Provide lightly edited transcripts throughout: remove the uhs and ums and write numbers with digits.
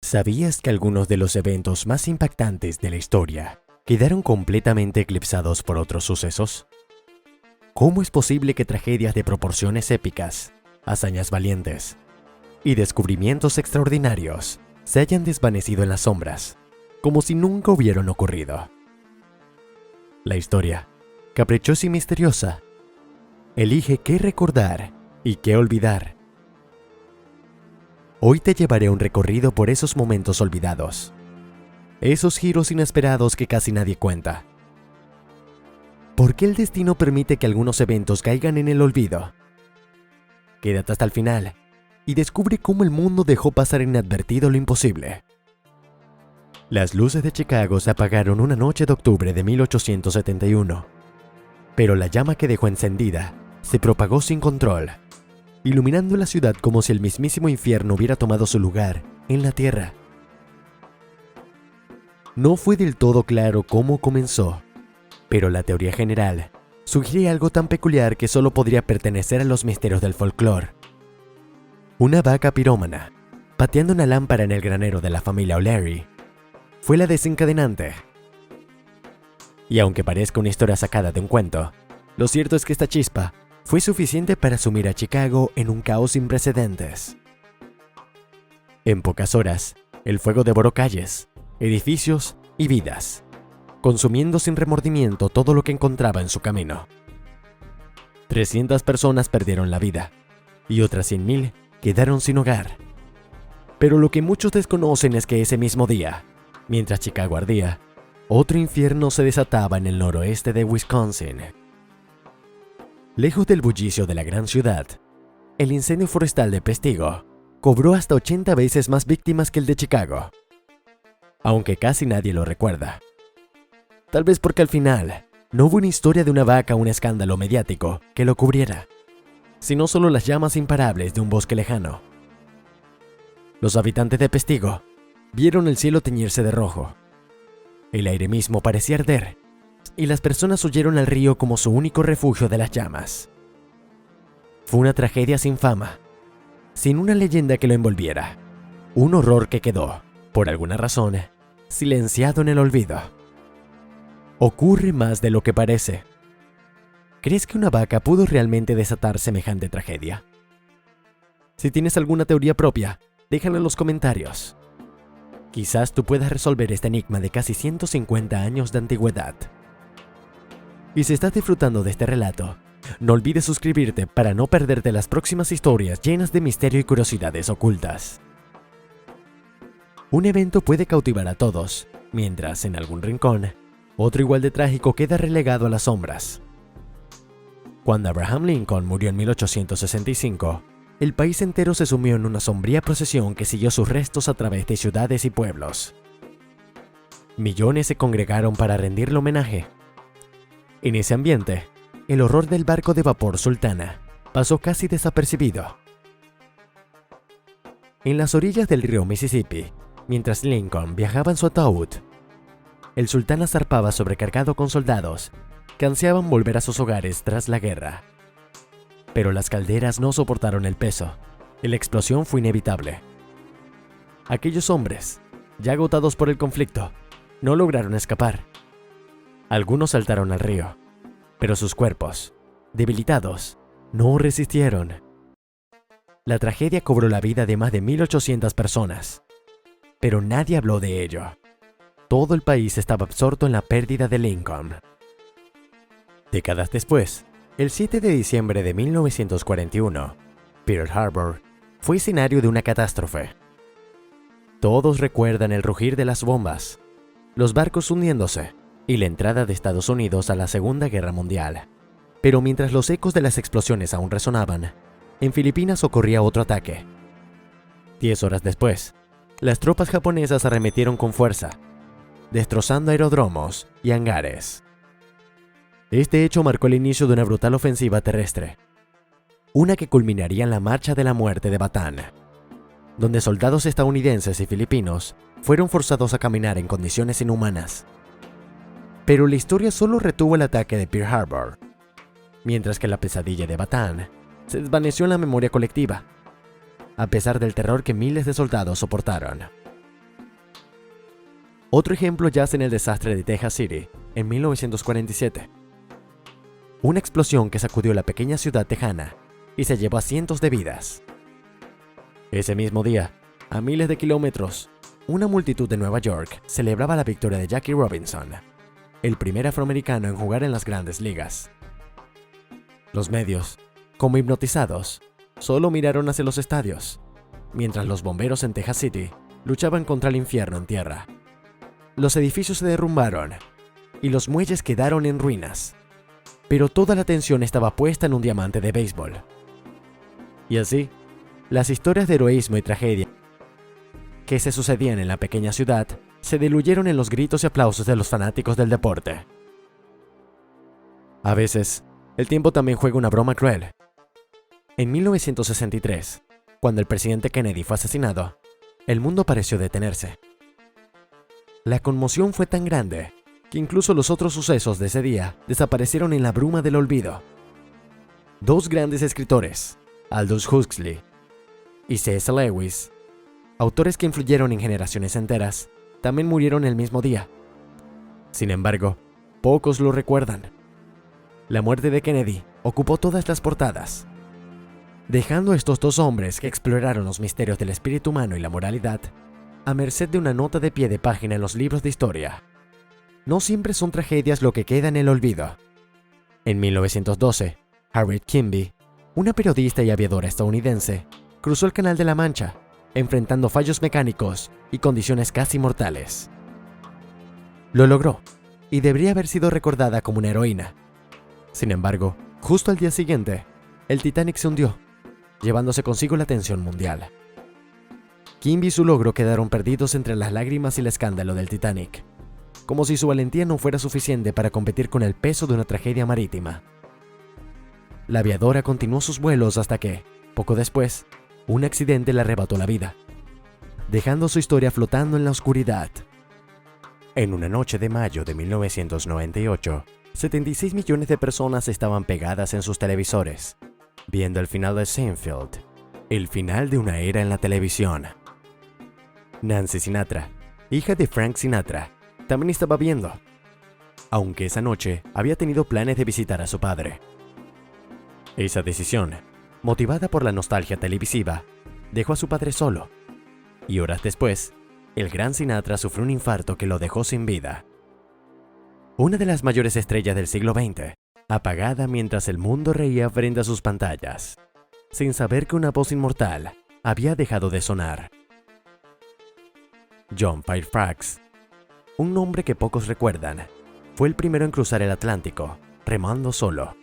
¿Sabías que algunos de los eventos más impactantes de la historia quedaron completamente eclipsados por otros sucesos? ¿Cómo es posible que tragedias de proporciones épicas, hazañas valientes y descubrimientos extraordinarios se hayan desvanecido en las sombras, como si nunca hubieran ocurrido? La historia, caprichosa y misteriosa, elige qué recordar y qué olvidar. Hoy te llevaré a un recorrido por esos momentos olvidados, esos giros inesperados que casi nadie cuenta. ¿Por qué el destino permite que algunos eventos caigan en el olvido? Quédate hasta el final y descubre cómo el mundo dejó pasar inadvertido lo imposible. Las luces de Chicago se apagaron una noche de octubre de 1871, pero la llama que dejó encendida se propagó sin control, iluminando la ciudad como si el mismísimo infierno hubiera tomado su lugar en la tierra. No fue del todo claro cómo comenzó, pero la teoría general sugiere algo tan peculiar que solo podría pertenecer a los misterios del folclore. Una vaca pirómana, pateando una lámpara en el granero de la familia O'Leary, fue la desencadenante. Y aunque parezca una historia sacada de un cuento, lo cierto es que esta chispa fue suficiente para sumir a Chicago en un caos sin precedentes. En pocas horas, el fuego devoró calles, edificios y vidas, consumiendo sin remordimiento todo lo que encontraba en su camino. 300 personas perdieron la vida y otras 100,000 quedaron sin hogar. Pero lo que muchos desconocen es que ese mismo día, mientras Chicago ardía, otro infierno se desataba en el noroeste de Wisconsin. Lejos del bullicio de la gran ciudad, el incendio forestal de Pestigo cobró hasta 80 veces más víctimas que el de Chicago, aunque casi nadie lo recuerda. Tal vez porque al final no hubo una historia de una vaca o un escándalo mediático que lo cubriera, sino solo las llamas imparables de un bosque lejano. Los habitantes de Pestigo vieron el cielo teñirse de rojo. El aire mismo parecía arder, y las personas huyeron al río como su único refugio de las llamas. Fue una tragedia sin fama, sin una leyenda que lo envolviera, un horror que quedó, por alguna razón, silenciado en el olvido. Ocurre más de lo que parece. ¿Crees que una vaca pudo realmente desatar semejante tragedia? Si tienes alguna teoría propia, déjala en los comentarios. Quizás tú puedas resolver este enigma de casi 150 años de antigüedad. Y si estás disfrutando de este relato, no olvides suscribirte para no perderte las próximas historias llenas de misterio y curiosidades ocultas. Un evento puede cautivar a todos, mientras en algún rincón, otro igual de trágico queda relegado a las sombras. Cuando Abraham Lincoln murió en 1865, el país entero se sumió en una sombría procesión que siguió sus restos a través de ciudades y pueblos. Millones se congregaron para rendirle homenaje. En ese ambiente, el horror del barco de vapor Sultana pasó casi desapercibido. En las orillas del río Mississippi, mientras Lincoln viajaba en su ataúd, el Sultana zarpaba sobrecargado con soldados que ansiaban volver a sus hogares tras la guerra. Pero las calderas no soportaron el peso y la explosión fue inevitable. Aquellos hombres, ya agotados por el conflicto, no lograron escapar. Algunos saltaron al río, pero sus cuerpos, debilitados, no resistieron. La tragedia cobró la vida de más de 1,800 personas, pero nadie habló de ello. Todo el país estaba absorto en la pérdida de Lincoln. Décadas después, el 7 de diciembre de 1941, Pearl Harbor fue escenario de una catástrofe. Todos recuerdan el rugir de las bombas, los barcos hundiéndose y la entrada de Estados Unidos a la Segunda Guerra Mundial. Pero mientras los ecos de las explosiones aún resonaban, en Filipinas ocurría otro ataque. 10 horas después, las tropas japonesas arremetieron con fuerza, destrozando aeródromos y hangares. Este hecho marcó el inicio de una brutal ofensiva terrestre, una que culminaría en la Marcha de la Muerte de Bataan, donde soldados estadounidenses y filipinos fueron forzados a caminar en condiciones inhumanas. Pero la historia solo retuvo el ataque de Pearl Harbor, mientras que la pesadilla de Bataan se desvaneció en la memoria colectiva, a pesar del terror que miles de soldados soportaron. Otro ejemplo yace en el desastre de Texas City, en 1947. Una explosión que sacudió la pequeña ciudad tejana y se llevó a cientos de vidas. Ese mismo día, a miles de kilómetros, una multitud de Nueva York celebraba la victoria de Jackie Robinson, el primer afroamericano en jugar en las grandes ligas. Los medios, como hipnotizados, solo miraron hacia los estadios, mientras los bomberos en Texas City luchaban contra el infierno en tierra. Los edificios se derrumbaron y los muelles quedaron en ruinas, pero toda la atención estaba puesta en un diamante de béisbol. Y así, las historias de heroísmo y tragedia que se sucedían en la pequeña ciudad se diluyeron en los gritos y aplausos de los fanáticos del deporte. A veces, el tiempo también juega una broma cruel. En 1963, cuando el presidente Kennedy fue asesinado, el mundo pareció detenerse. La conmoción fue tan grande que incluso los otros sucesos de ese día desaparecieron en la bruma del olvido. Dos grandes escritores, Aldous Huxley y C.S. Lewis, autores que influyeron en generaciones enteras, también murieron el mismo día. Sin embargo, pocos lo recuerdan. La muerte de Kennedy ocupó todas las portadas, dejando a estos dos hombres que exploraron los misterios del espíritu humano y la moralidad a merced de una nota de pie de página en los libros de historia. No siempre son tragedias lo que queda en el olvido. En 1912, Harriet Quimby, una periodista y aviadora estadounidense, cruzó el Canal de la Mancha, enfrentando fallos mecánicos y condiciones casi mortales. Lo logró, y debería haber sido recordada como una heroína. Sin embargo, justo al día siguiente, el Titanic se hundió, llevándose consigo la atención mundial. Quimby y su logro quedaron perdidos entre las lágrimas y el escándalo del Titanic, como si su valentía no fuera suficiente para competir con el peso de una tragedia marítima. La aviadora continuó sus vuelos hasta que, poco después, un accidente le arrebató la vida, dejando su historia flotando en la oscuridad. En una noche de mayo de 1998, 76 millones de personas estaban pegadas en sus televisores, viendo el final de Seinfeld, el final de una era en la televisión. Nancy Sinatra, hija de Frank Sinatra, también estaba viendo, aunque esa noche había tenido planes de visitar a su padre. Esa decisión, motivada por la nostalgia televisiva, dejó a su padre solo, y horas después, el gran Sinatra sufrió un infarto que lo dejó sin vida. Una de las mayores estrellas del siglo XX, apagada mientras el mundo reía frente a sus pantallas, sin saber que una voz inmortal había dejado de sonar. John Fairfax, un nombre que pocos recuerdan, fue el primero en cruzar el Atlántico, remando solo.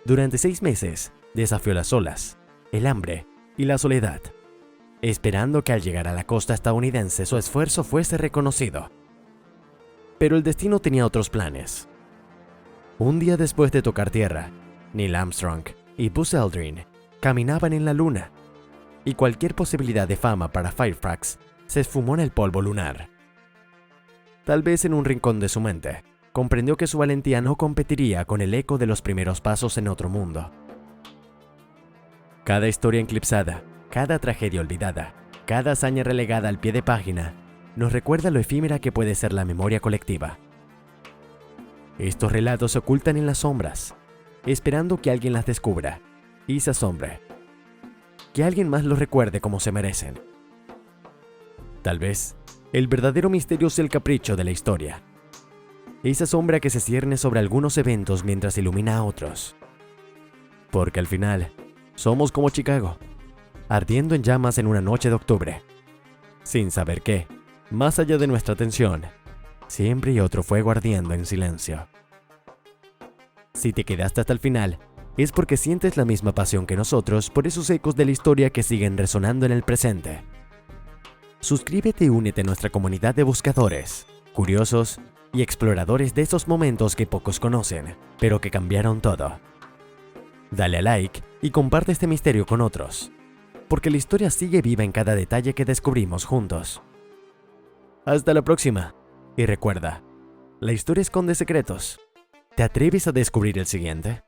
Durante 6 meses, desafió las olas, el hambre y la soledad, esperando que al llegar a la costa estadounidense su esfuerzo fuese reconocido. Pero el destino tenía otros planes. Un día después de tocar tierra, Neil Armstrong y Buzz Aldrin caminaban en la luna, y cualquier posibilidad de fama para Fairfax se esfumó en el polvo lunar. Tal vez en un rincón de su mente, comprendió que su valentía no competiría con el eco de los primeros pasos en otro mundo. Cada historia eclipsada, cada tragedia olvidada, cada hazaña relegada al pie de página, nos recuerda lo efímera que puede ser la memoria colectiva. Estos relatos se ocultan en las sombras, esperando que alguien las descubra y se asombre. Que alguien más los recuerde como se merecen. Tal vez, el verdadero misterio sea el capricho de la historia. Esa sombra que se cierne sobre algunos eventos mientras ilumina a otros. Porque al final, somos como Chicago, ardiendo en llamas en una noche de octubre, sin saber que, más allá de nuestra atención, siempre hay otro fuego ardiendo en silencio. Si te quedaste hasta el final, es porque sientes la misma pasión que nosotros por esos ecos de la historia que siguen resonando en el presente. Suscríbete y únete a nuestra comunidad de buscadores, curiosos y exploradores de esos momentos que pocos conocen, pero que cambiaron todo. Dale a like y comparte este misterio con otros, porque la historia sigue viva en cada detalle que descubrimos juntos. Hasta la próxima, y recuerda, la historia esconde secretos. ¿Te atreves a descubrir el siguiente?